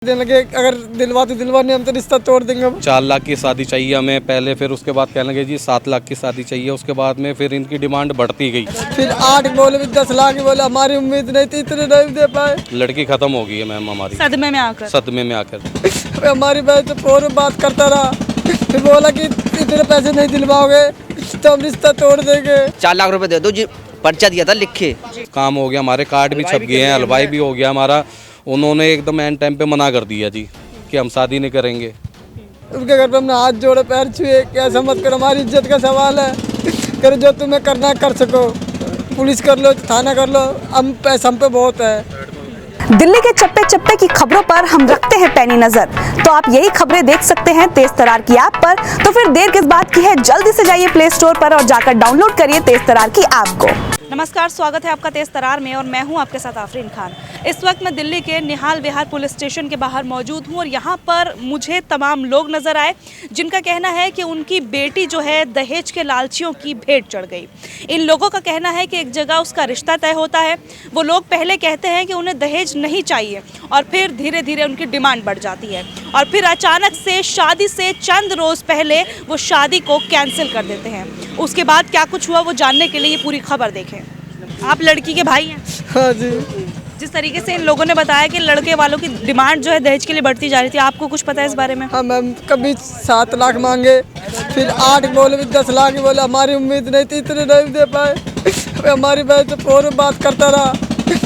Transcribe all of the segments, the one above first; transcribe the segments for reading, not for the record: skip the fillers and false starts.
देने लगे, अगर दिलवाने हम तो रिश्ता तोड़ देंगे। 4 लाख की शादी चाहिए हमें पहले, फिर उसके बाद कहने लगे जी 7 लाख की शादी चाहिए। उसके बाद में फिर इनकी डिमांड बढ़ती गई, फिर 8 बोले, फिर 10 लाख बोले। हमारी उम्मीद नहीं थी, इतने नहीं दे पाए। लड़की खत्म हो गई है मैम हमारी सदमे में आकर हमारी बहन तो फोन बात करता रहा, फिर बोला कि इतने पैसे नहीं दिलवाओगे तो हम रिश्ता तोड़ देंगे। 4 लाख रुपए दे दो जी, पर्चा दिया था लिख के। काम हो गया, हमारे कार्ड भी छप गए हैं, हलवाई भी हो गया हमारा। उन्होंने एकदम एंड टाइम पे मना कर दिया जी कि हम शादी नहीं करेंगे। उनके घर पे हमने हाथ जोड़े, पैर छुए, क्या समझ कर, हमारी इज्जत का सवाल है। कर जो तुम्हें करना कर सको, पुलिस कर लो, थाना कर लो, हम पैसा हम पे बहुत है। दिल्ली के चप्पे चप्पे की खबरों पर हम रखते हैं पैनी नजर, तो आप यही खबरें देख सकते हैं तेज तरार की ऐप पर। तो फिर देर किस बात की है, जल्दी से जाइए प्ले स्टोर पर और जाकर डाउनलोड करिए तेज तरार की ऐप को। नमस्कार, स्वागत है आपका तेज तरार में और मैं हूं आपके साथ आफरीन खान। इस वक्त मैं दिल्ली के निहाल विहार पुलिस स्टेशन के बाहर मौजूद हूं और यहां पर मुझे तमाम लोग नजर आए जिनका कहना है कि उनकी बेटी जो है दहेज के लालचियों की भेंट चढ़ गई। इन लोगों का कहना है कि एक जगह उसका रिश्ता तय होता है, वो लोग पहले कहते हैं कि उन्हें दहेज नहीं चाहिए और फिर धीरे धीरे उनकी डिमांड बढ़ जाती है और फिर अचानक से शादी से चंद रोज पहले वो शादी को कैंसिल कर देते हैं। उसके बाद क्या कुछ हुआ वो जानने के लिए ये पूरी खबर देखें। आप लड़की के भाई हैं? हाँ जी। जिस तरीके से इन लोगों ने बताया कि लड़के वालों की डिमांड जो है दहेज के लिए बढ़ती जा रही थी, आपको कुछ पता है इस बारे में? हाँ मैम, कभी 7 लाख मांगे, फिर 8 बोले, फिर 10 लाख बोले। हमारी उम्मीद नहीं थी, इतने नहीं दे पाए। हमारी बहन तो फोन बात करता रहा,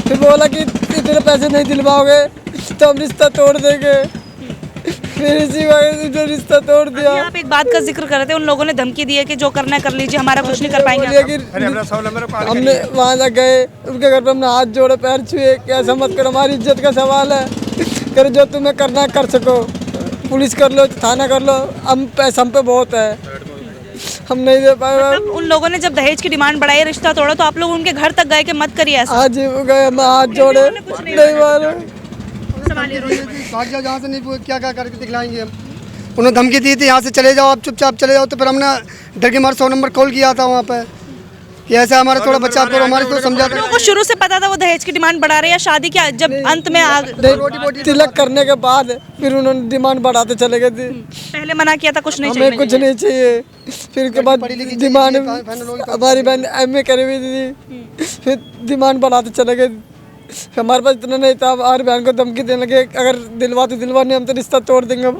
फिर बोला कि इतने पैसे नहीं दिलवाओगे तो हम रिश्ता तोड़ देंगे। फिर इसी वजह से रिश्ता तोड़ दिया। आप एक बात का जिक्र कर रहे थे, उन लोगों ने धमकी दी है कि जो करना है कर लीजिए, हमारा कुछ नहीं कर पाएंगे। हमने वहाँ तक गए, उनके घर पे हमने हाथ जोड़े, पैर छुए, क्या समझ कर, हमारी इज्जत का सवाल है। कर जो तुम्हें करना कर सको, पुलिस कर लो, थाना कर लो, हम पैसा हम पे बहुत है, हम नहीं दे पाए। मतलब उन लोगों ने जब दहेज की डिमांड बढ़ाई, रिश्ता तोड़ा, तो आप लोग उनके घर तक गए कि मत करिए ऐसा? आज ही गए, हम हाथ जोड़े, नहीं मालूम। भाग जाओ जहाँ से, नहीं क्या क्या करके दिखलाएंगे हम। उन्होंने धमकी दी थी यहाँ से चले जाओ, आप चुपचाप चले जाओ। तो फिर हमने डर के मारे 100 नंबर कॉल किया था वहाँ पे कि ऐसा हमारा थोड़ा बच्चा आपको, हमारे तो समझा था। को शुरू से पता था वो दहेज की डिमांड बढ़ा रहे या शादी के जब अंत में तिलक करने के बाद फिर उन्होंने डिमांड बढ़ाते चले गए थे। पहले मना किया था कुछ नहीं हमें कुछ नहीं चाहिए, फिर उसके बाद डिमांड, हमारी बहन MA करी हुई थी, फिर डिमांड बढ़ाते चले गए। हमारे पास इतना नहीं था, हमारी बहन को धमकी देने लगे, अगर दिलवाने हम तो रिश्ता तोड़ देंगे।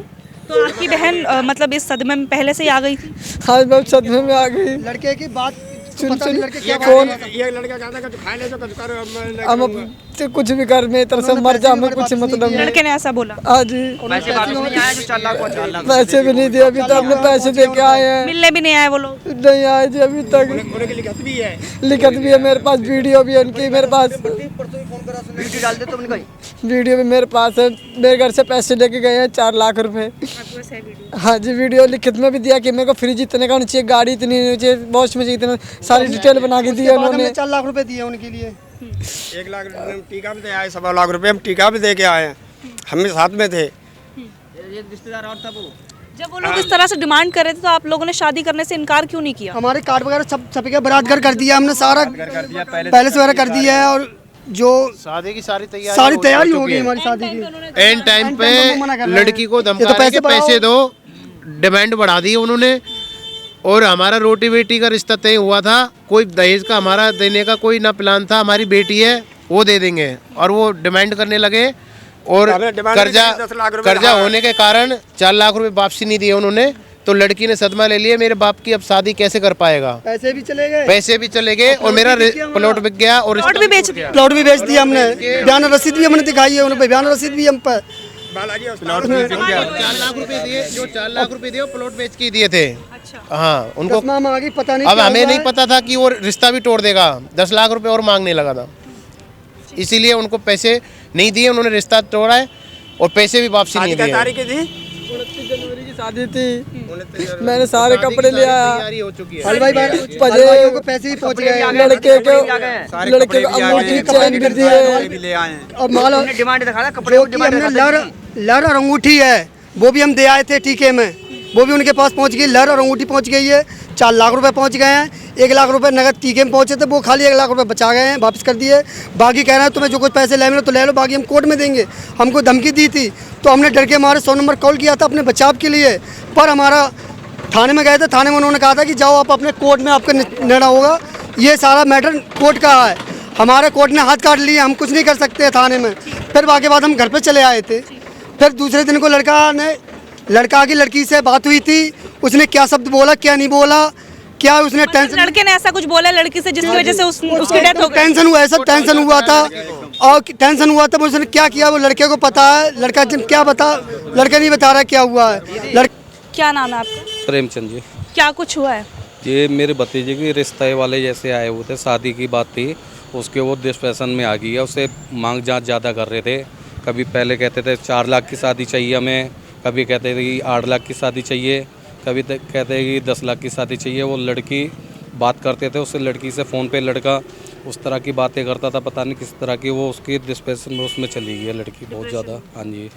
तो आपकी बहन मतलब इस सदमे में पहले से ही आ गई थी? हाँ, बहुत सदमे में आ गई। लड़के की बात सुन सुन कौन हम तो कुछ भी कर, मेरी तरफ से मर जा, हमें कुछ मतलब नहीं। लड़के ने ऐसा बोला? हाँ जी। पैसे भी नहीं दिए अभी तक, हमने पैसे दे के आए हैं। मिलने भी नहीं आए वो लोग? नहीं आए जी अभी तक। लिखत भी है मेरे पास, वीडियो भी है उनकी मेरे पास, वीडियो भी मेरे पास है। मेरे घर से पैसे लेके गए हैं 4 लाख रुपए। हाँ जी, वीडियो लिखित में भी दिया कि मेरे को फ्रिज इतने का होना चाहिए, गाड़ी इतनी होनी चाहिए, वॉश में इतना, सारी डिटेल बना के दी है उन्होंने। 4 लाख रुपए दिए उनके लिए। 1 लाख टीका भी दे आए, 1.25 लाख रुपए हम टीका भी दे के आए हैं, हम साथ में थे। रिश्तेदार और था वो। जब वो लोग इस तरह से डिमांड कर रहे थे तो आप लोगों ने शादी करने से इनकार क्यों नहीं किया? हमारे कार्ड वगैरह सब छप के बारात घर कर दिया हमने, सारा पहले से वगैरह कर दिया है और जो शादी की सारी तैयारी हो गई हमारी शादी की। एंड टाइम पे लड़की को धमका के पैसे दो, डिमांड बढ़ा दी उन्होंने। और हमारा रोटी बेटी का रिश्ता तय हुआ था, कोई दहेज का हमारा देने का कोई ना प्लान था। हमारी बेटी है वो दे देंगे और वो डिमांड करने लगे और कर्जा होने के कारण 4 लाख रुपए वापसी नहीं दिए उन्होंने। तो लड़की ने सदमा ले लिया, मेरे बाप की अब शादी कैसे कर पाएगा। पैसे भी चले गए और मेरा प्लॉट बिक गया और प्लॉट भी बेच दिया। प्लॉट भी बेच दिया हमने, बयान रसीद भी हमने दिखाई है उन्हें, बयान रसीद भी हम पर 4 लाख रुपए दिए, जो 4 लाख रुपए दिए प्लॉट बेच के दिए थे। हाँ, उनको पता नहीं, अब हमें नहीं पता था कि वो रिश्ता भी तोड़ देगा। 10 लाख रुपए और मांगने लगा था, इसीलिए उनको पैसे नहीं दिए, उन्होंने रिश्ता तोड़ा है और पैसे भी वापसी नहीं दिए। 29 जनवरी की शादी थी, मैंने सारे कपड़े ले आया, हलवाई भाई को पैसे भी पहुंच गए, लड़के को अंगूठी चैन भी दिए और माल डिमांड दिखा कपड़े, लहर और अंगूठी है वो भी हम दे आए थे टीके में, वो भी उनके पास पहुंच गई। लहर और अंगूठी पहुंच गई है, 4 लाख रुपए पहुंच गए हैं। 1 लाख रुपए नगद टीके में पहुंचे थे, वो खाली 1 लाख रुपए बचा गए हैं, वापस कर दिए। बाकी कह रहे हैं तुम्हें जो कुछ पैसे ले मिलो तो ले लो, बाकी हम कोर्ट में देंगे। हमको धमकी दी थी तो हमने डर के मारे 100 नंबर कॉल किया था अपने बचाव के लिए, पर हमारा थाने में गए थे, थाने में उन्होंने कहा था कि जाओ आप अपने कोर्ट में आपका निर्णय होगा। ये सारा मैटर कोर्ट का है, हमारे कोर्ट ने हाथ काट लिए, हम कुछ नहीं कर सकते थाने में। फिर बाकी बाद हम घर पे चले आए थे। फिर दूसरे दिन को लड़का की लड़की से बात हुई थी, उसने क्या शब्द बोला क्या नहीं बोला, क्या उसने टेंशन, लड़के ने ऐसा कुछ बोला लड़की से जिसकी वजह से उसकी डेथ हो गई। टेंशन हुआ, ऐसा टेंशन हुआ था और टेंशन हुआ था। उसने क्या किया वो लड़के को पता है, लड़का क्या लड़का नहीं बता रहा क्या हुआ है। क्या नाम है आपका? प्रेमचंद जी। क्या कुछ हुआ है? ये मेरे भतीजे की रिश्ते वाले जैसे आए हुए थे, शादी की बात थी, उसके वो डिस्कशन में आ गई है, उसे मांग जांच ज़्यादा कर रहे थे। कभी पहले कहते थे 4 लाख की शादी चाहिए हमें, कभी कहते थे कि 8 लाख की शादी चाहिए, कभी कहते हैं कि 10 लाख की शादी चाहिए। वो लड़की बात करते थे, उससे लड़की से फ़ोन पे लड़का उस तरह की बातें करता था, पता नहीं किस तरह की, वो उसकी डिस्कशन में उसमें चली गई है लड़की बहुत ज़्यादा। हाँ जी।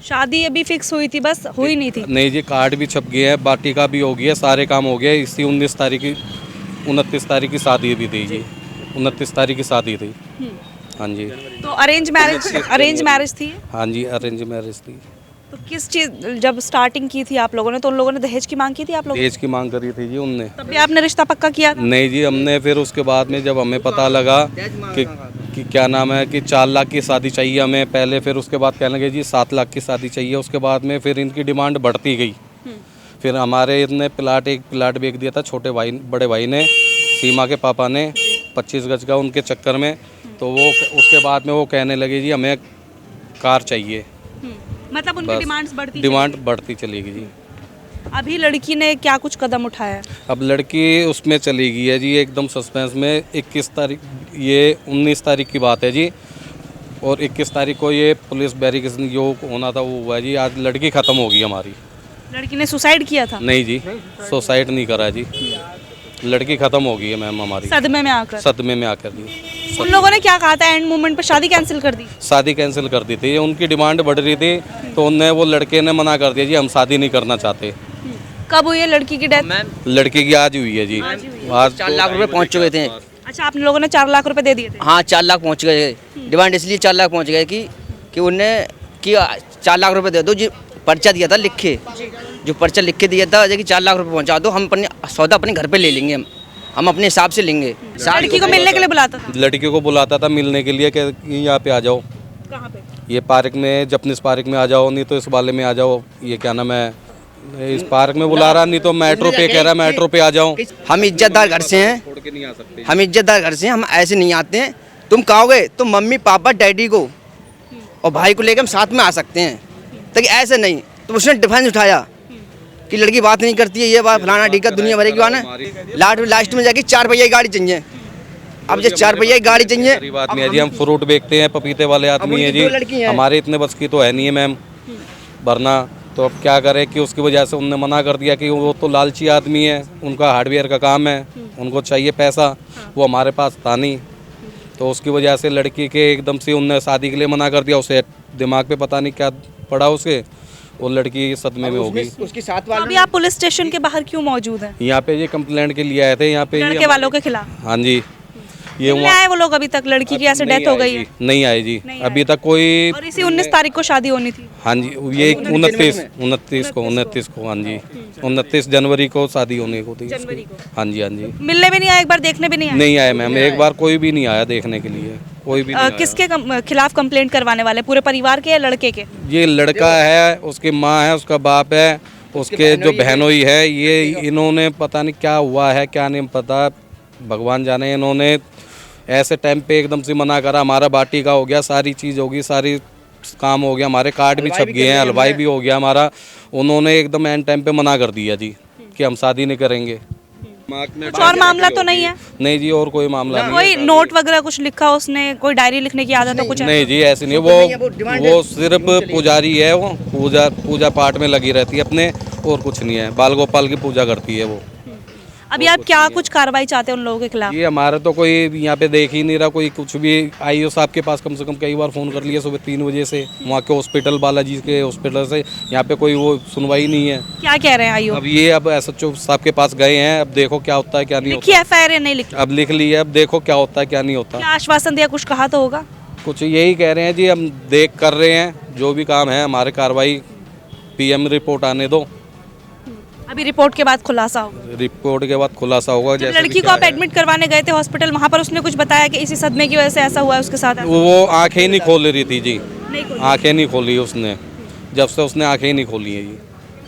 शादी अभी फिक्स हुई थी, बस हुई नहीं थी? नहीं जी, कार्ड भी छप गए हैं, बाटी का भी हो गया, सारे काम हो गए। इसी 29 तारीख की शादी भी थी जी, 29 तारीख की शादी थी। हाँ जी। तो अरेंज मैरिज थी? हाँ जी, अरेंज मैरिज थी। तो किस चीज़, जब स्टार्टिंग की थी आप लोगों ने तो उन लोगों ने दहेज की मांग की थी आप लोगों ने? दहेज की मांग करी थी जी उनने। तब भी आपने रिश्ता पक्का किया था? नहीं जी, हमने फिर उसके बाद में जब हमें पता लगा कि क्या नाम है कि 4 लाख की शादी चाहिए हमें पहले, फिर उसके बाद कहने लगे जी 7 लाख की शादी चाहिए। उसके बाद में फिर इनकी डिमांड बढ़ती गई। फिर हमारे इतने एक प्लाट बेच दिया था छोटे भाई, बड़े भाई ने, सीमा के पापा ने, 25 गज का, उनके चक्कर में। तो वो उसके बाद में वो कहने लगे जी हमें कार चाहिए। मतलब उनकी डिमांड बढ़ती चली गई जी। अभी लड़की ने क्या कुछ कदम उठाया? अब लड़की उसमें चली गई है जी एकदम सस्पेंस में। 21 तारीख, ये 19 तारीख की बात है जी, और 21 तारीख को ये पुलिस वेरिफिकेशन जो होना था वो हुआ है जी। आज लड़की ख़त्म हो गई हमारी। लड़की ने सुसाइड किया था? नहीं जी, सुसाइड नहीं करा जी, लड़की ख़त्म हो गई है मैम हमारी, सदमे में आकर जी। उन लोगों ने क्या कहा था एंड मोमेंट पे? शादी कैंसिल कर दी? शादी कैंसिल कर दी थी, उनकी डिमांड बढ़ रही थी तो उनने, वो लड़के ने मना कर दिया जी हम शादी नहीं करना चाहते। कब हुई है लड़की की डेथ? लड़की की आज हुई है जी। आज 4 लाख रुपए पहुंच चुके थे। अच्छा, आप लोगों ने 4 लाख रुपए दे दिए थे? हाँ, 4 लाख पहुंच गए। डिमांड इसलिए 4 लाख पहुंच गए कि उनने कि 4 लाख रुपए दे दो जी, पर्चा दिया था लिख के, जो पर्चा लिख के दिया था कि 4 लाख रुपए पहुंचा दो, हम अपने सौदा अपने घर पे ले लेंगे, हम अपने हिसाब से लेंगे। लड़की को मिलने के लिए बुलाता था? लड़की को बुलाता था मिलने के लिए कि यहाँ पे आ जाओ। कहाँ पे? ये पार्क में, जपनिस पार्क में आ जाओ, नहीं तो इस वाले में आ जाओ, ये क्या नाम है, इस पार्क में बुला रहा, नहीं तो मेट्रो पे कह रहा मेट्रो पे आ जाओ। हम इज्जतदार घर से हैं, हम इज्जतदार घर से हैं, हम ऐसे नहीं आते हैं। तुम कहोगे तो मम्मी पापा डैडी को और भाई को लेकर हम साथ में आ सकते हैं, ताकि ऐसे नहीं। तो उसने डिफेंस उठाया कि लड़की बात नहीं करती है, ये बात फलाना ढीका, दुनिया भर की बात है। लास्ट में जाके 4 पहिया की गाड़ी चाहिए। अब जो 4 पहिया की गाड़ी चाहिए, गरीब आदमी है जी, हम फ्रूट बेचते हैं, पपीते वाले आदमी है जी, हमारे इतने बस की तो है नहीं है मैम भरना। तो अब क्या करें कि उसकी वजह से उनने मना कर दिया कि वो तो लालची आदमी है, उनका हार्डवेयर का काम है, उनको चाहिए पैसा, वो हमारे पास था नहीं। तो उसकी वजह से लड़की के एकदम से उनने शादी के लिए मना कर दिया। उसे दिमाग पे पता नहीं क्या पड़ा उसे, वो लड़की सदमे में हो गई। उसके साथ तो अभी आप पुलिस स्टेशन के बाहर क्यों मौजूद हैं? यहाँ पे ये कंप्लेंट के लिए आए थे, यहाँ पे लड़के वालों के खिलाफ? हाँ जी। ये मिलने आए वो लोग अभी तक? लड़की की ऐसे डेथ हो गई है? नहीं आए जी, अभी तक कोई। और इसी 19 तारीख को शादी होनी थी? हाँ जी, ये 29 को, हाँ जी 29 जनवरी को शादी होने को थी। हाँ जी, हाँ जी। मिलने भी नहीं आए, एक बार देखने भी नहीं आए? नहीं आए मैम, एक बार कोई भी नहीं आया देखने के लिए, कोई भी नहीं आया। किसके खिलाफ कंप्लेंट करवाने वाले? पूरे परिवार के या लड़के के? ये लड़का है, उसकी माँ है, उसका बाप है, उसके जो बहनोई है, ये इन्होंने पता नहीं क्या हुआ है, क्या नहीं पता, भगवान जाने। इन्होंने ऐसे टाइम पे एकदम से मना करा। हमारा बाटी का हो गया, सारी चीज़ होगी, सारी काम हो गया, हमारे कार्ड भी छप गए हैं, हलवाई भी हो गया हमारा। उन्होंने एकदम एंड टाइम पे मना कर दिया जी कि हम शादी नहीं करेंगे। कुछ और मामला तो नहीं है? नहीं जी, और कोई मामला नहीं। कोई नोट वगैरह कुछ लिखा उसने? कोई डायरी लिखने की आदत है कुछ? नहीं जी, ऐसे नहीं। वो सिर्फ पुजारी है, वो पूजा पाठ में लगी रहती है अपने, और कुछ नहीं है। बाल गोपाल की पूजा करती है वो। अभी आप क्या कुछ कार्रवाई चाहते हैं उन लोगों के खिलाफ? ये हमारा तो कोई यहाँ पे देख ही नहीं रहा, कोई कुछ भी। आईओ साहब के पास कम से कम कई बार फ़ोन कर लिया सुबह 3 बजे से, वहाँ के हॉस्पिटल, बालाजी के हॉस्पिटल से, यहाँ पे कोई वो सुनवाई नहीं है। क्या कह रहे हैं आईओ? अब SHO साहब के पास गए हैं, अब देखो क्या होता है क्या नहीं लिखी FIR या नहीं लिखी? होता। अब लिख ली है, अब देखो क्या होता है क्या नहीं होता। क्या आश्वासन दिया, कुछ कहा तो होगा? कुछ यही कह रहे हैं जी, हम देख कर रहे हैं, जो भी काम है हमारे कार्रवाई, PM रिपोर्ट आने दो, अभी रिपोर्ट के बाद खुलासा होगा। रिपोर्ट के बाद खुलासा होगा। जब जैसे लड़की को आप एडमिट करवाने गए थे हॉस्पिटल, वहाँ पर उसने कुछ बताया कि इसी सदमे की वजह से ऐसा हुआ है उसके साथ? वो आंखें ही नहीं खोल रही थी जी, नहीं खोली। आंखें नहीं खोली उसने, जब से उसने आंखें ही नहीं खोली है जी।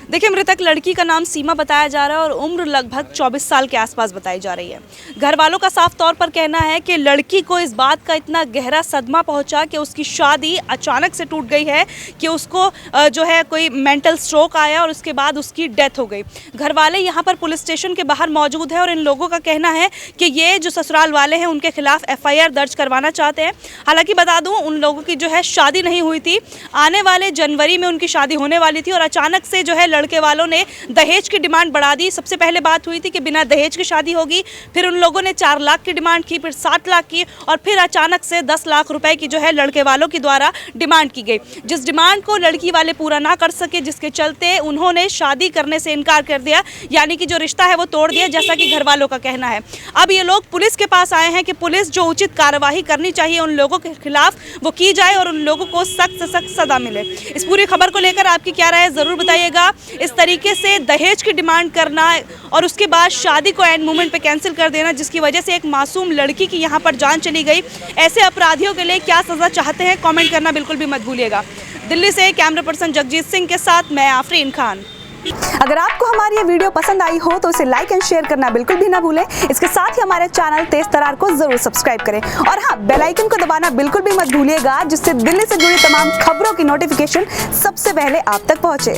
देखिए, मृतक लड़की का नाम सीमा बताया जा रहा है और उम्र लगभग 24 साल के आसपास बताई जा रही है। घर वालों का साफ तौर पर कहना है कि लड़की को इस बात का इतना गहरा सदमा पहुंचा कि उसकी शादी अचानक से टूट गई है, कि उसको जो है कोई मेंटल स्ट्रोक आया और उसके बाद उसकी डेथ हो गई। घर वाले यहाँ पर पुलिस स्टेशन के बाहर मौजूद है और इन लोगों का कहना है कि ये जो ससुराल वाले हैं उनके खिलाफ FIR दर्ज करवाना चाहते हैं। हालांकि बता दूँ, उन लोगों की जो है शादी नहीं हुई थी, आने वाले जनवरी में उनकी शादी होने वाली थी और अचानक से जो है लड़के वालों ने दहेज की डिमांड बढ़ा दी। सबसे पहले बात हुई थी कि बिना दहेज की शादी होगी, फिर उन लोगों ने 4 लाख की डिमांड की, फिर 7 लाख की और फिर अचानक से 10 लाख रुपए की जो है लड़के वालों के द्वारा डिमांड की गई, जिस डिमांड को लड़की वाले पूरा ना कर सके, जिसके चलते उन्होंने शादी करने से इनकार कर दिया, यानी कि जो रिश्ता है वो तोड़ दिया, जैसा कि घर वालों का कहना है। अब ये लोग पुलिस के पास आए हैं कि पुलिस जो उचित कार्यवाही करनी चाहिए उन लोगों के खिलाफ वो की जाए और उन लोगों को सख्त से सख्त सजा मिले। इस पूरी खबर को लेकर आपकी क्या राय है जरूर बताइएगा। इस तरीके से दहेज की डिमांड करना और उसके बाद शादी को एंड मोमेंट पे कैंसिल कर देना, जिसकी वजह से एक मासूम लड़की की यहाँ पर जान चली गई, ऐसे अपराधियों के लिए क्या सजा चाहते हैं, कमेंट करना बिल्कुल भी मत भूलिएगा। दिल्ली से कैमरा पर्सन जगजीत सिंह के साथ मैं आफरीन खान। अगर आपको हमारी ये वीडियो पसंद आई हो तो इसे लाइक एंड शेयर करना बिल्कुल भी ना भूलें। इसके साथ ही हमारे चैनल तेज तरार को जरूर सब्सक्राइब करें और हाँ, बेल आइकन को दबाना बिल्कुल भी मत भूलिएगा, जिससे दिल्ली से जुड़ी तमाम खबरों की नोटिफिकेशन सबसे पहले आप तक पहुंचे।